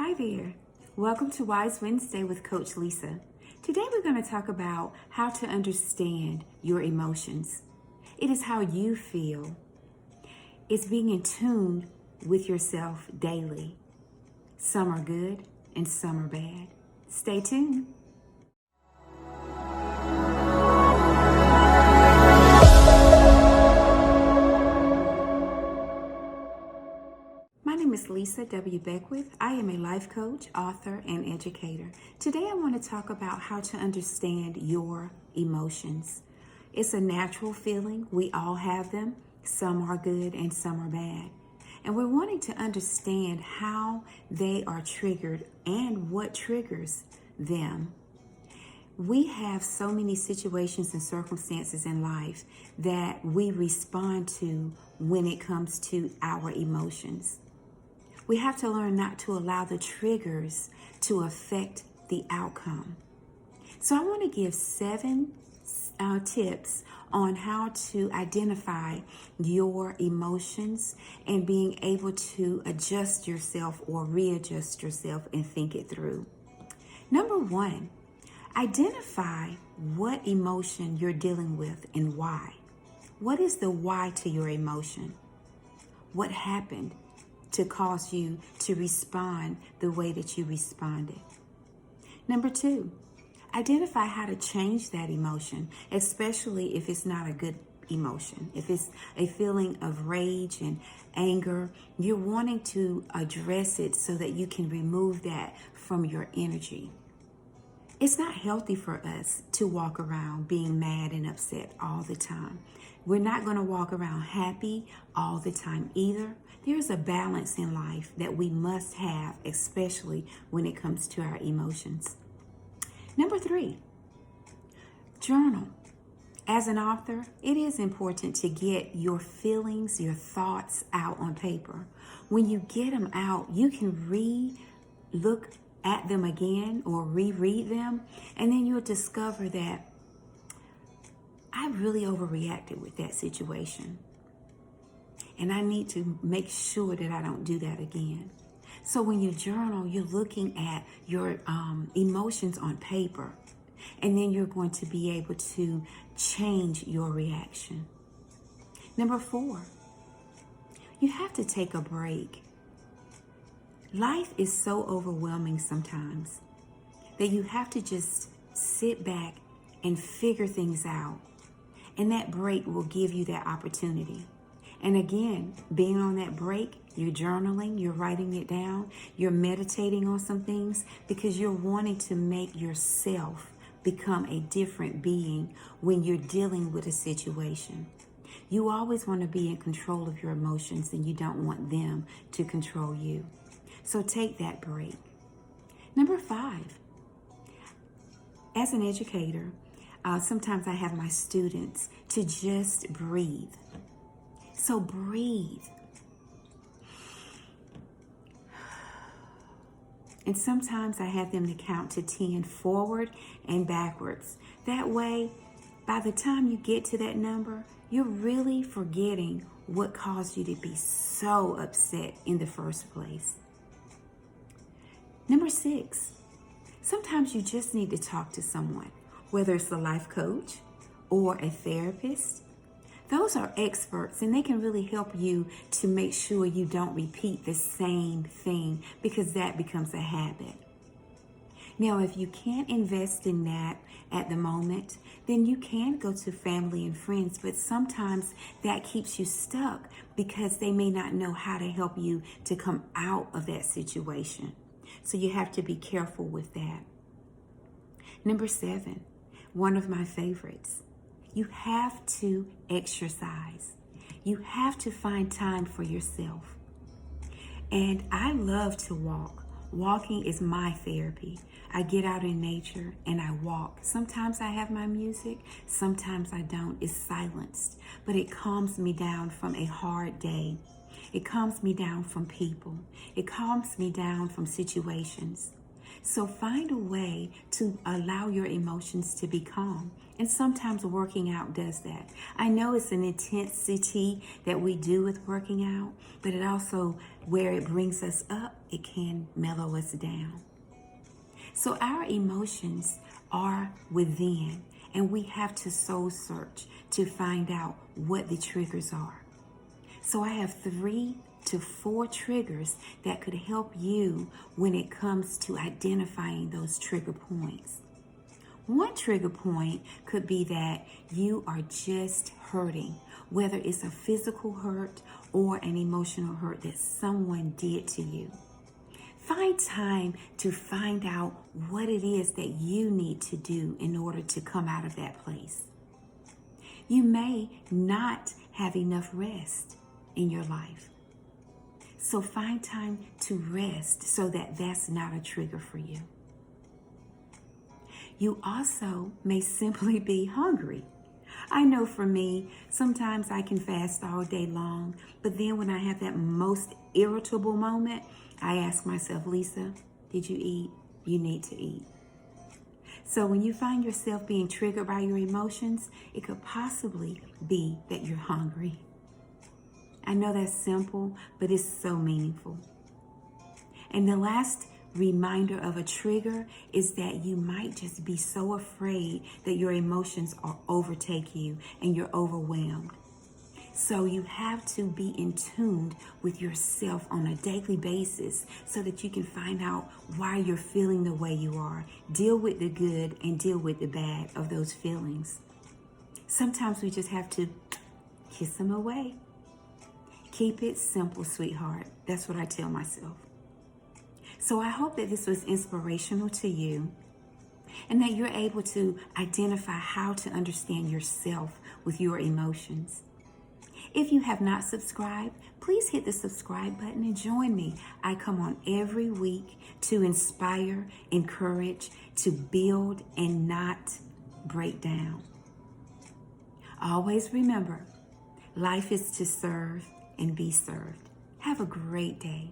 Hi there. Welcome to Wise Wednesday with Coach Lisa. Today we're going to talk about how to understand your emotions. It is how you feel. It's being in tune with yourself daily. Some are good and some are bad. Stay tuned. My name is Lisa W. Beckwith. I am a life coach, author, and educator. Today I want to talk about how to understand your emotions. It's a natural feeling. We all have them. Some are good and some are bad. And we're wanting to understand how they are triggered and what triggers them. We have so many situations and circumstances in life that we respond to when it comes to our emotions. We have to learn not to allow the triggers to affect the outcome. So I want to give 7 tips on how to identify your emotions and being able to adjust yourself or readjust yourself and think it through. Number 1, identify what emotion you're dealing with and why. What is the why to your emotion? What happened to cause you to respond the way that you responded? Number 2, identify how to change that emotion, especially if it's not a good emotion. If it's a feeling of rage and anger, you're wanting to address it so that you can remove that from your energy. It's not healthy for us to walk around being mad and upset all the time. We're not going to walk around happy all the time either. There's a balance in life that we must have, especially when it comes to our emotions. Number 3, journal. As an author, it is important to get your feelings, your thoughts out on paper. When you get them out, you can look at them again or reread them, and then you'll discover that I really overreacted with that situation. And I need to make sure that I don't do that again. So when you journal, you're looking at your emotions on paper, and then you're going to be able to change your reaction. Number 4, you have to take a break. Life is so overwhelming sometimes that you have to just sit back and figure things out. And that break will give you that opportunity. And again, being on that break, you're journaling, you're writing it down, you're meditating on some things because you're wanting to make yourself become a different being when you're dealing with a situation. You always want to be in control of your emotions and you don't want them to control you. So take that break. Number 5, as an educator, sometimes I have my students to just breathe. So breathe. And sometimes I have them to count to 10 forward and backwards. That way, by the time you get to that number, you're really forgetting what caused you to be so upset in the first place. Number 6, sometimes you just need to talk to someone, whether it's a life coach or a therapist. Those are experts and they can really help you to make sure you don't repeat the same thing because that becomes a habit. Now, if you can't invest in that at the moment, then you can go to family and friends, but sometimes that keeps you stuck because they may not know how to help you to come out of that situation. So you have to be careful with that. Number 7, one of my favorites. You have to exercise. You have to find time for yourself. And I love to walk. Walking is my therapy. I get out in nature and I walk. Sometimes I have my music, sometimes I don't. It's silenced, but it calms me down from a hard day. It calms me down from people. It calms me down from situations. So find a way to allow your emotions to be calm. And sometimes working out does that. I know it's an intensity that we do with working out, but it also where it brings us up it can mellow us down. So our emotions are within, and we have to soul search to find out what the triggers are. So I have 3 to 4 triggers that could help you when it comes to identifying those trigger points. One trigger point could be that you are just hurting, whether it's a physical hurt or an emotional hurt that someone did to you. Find time to find out what it is that you need to do in order to come out of that place. You may not have enough rest in your life. So find time to rest so that that's not a trigger for you. You also may simply be hungry. I know for me, sometimes I can fast all day long, but then when I have that most irritable moment, I ask myself, Lisa, did you eat? You need to eat. So when you find yourself being triggered by your emotions, it could possibly be that you're hungry. I know that's simple, but it's so meaningful. And the last reminder of a trigger is that you might just be so afraid that your emotions overtake you and you're overwhelmed. So you have to be in tune with yourself on a daily basis so that you can find out why you're feeling the way you are. Deal with the good and deal with the bad of those feelings. Sometimes we just have to kiss them away. Keep it simple, sweetheart. That's what I tell myself. So I hope that this was inspirational to you and that you're able to identify how to understand yourself with your emotions. If you have not subscribed, please hit the subscribe button and join me. I come on every week to inspire, encourage, to build, and not break down. Always remember, life is to serve and be served. Have a great day.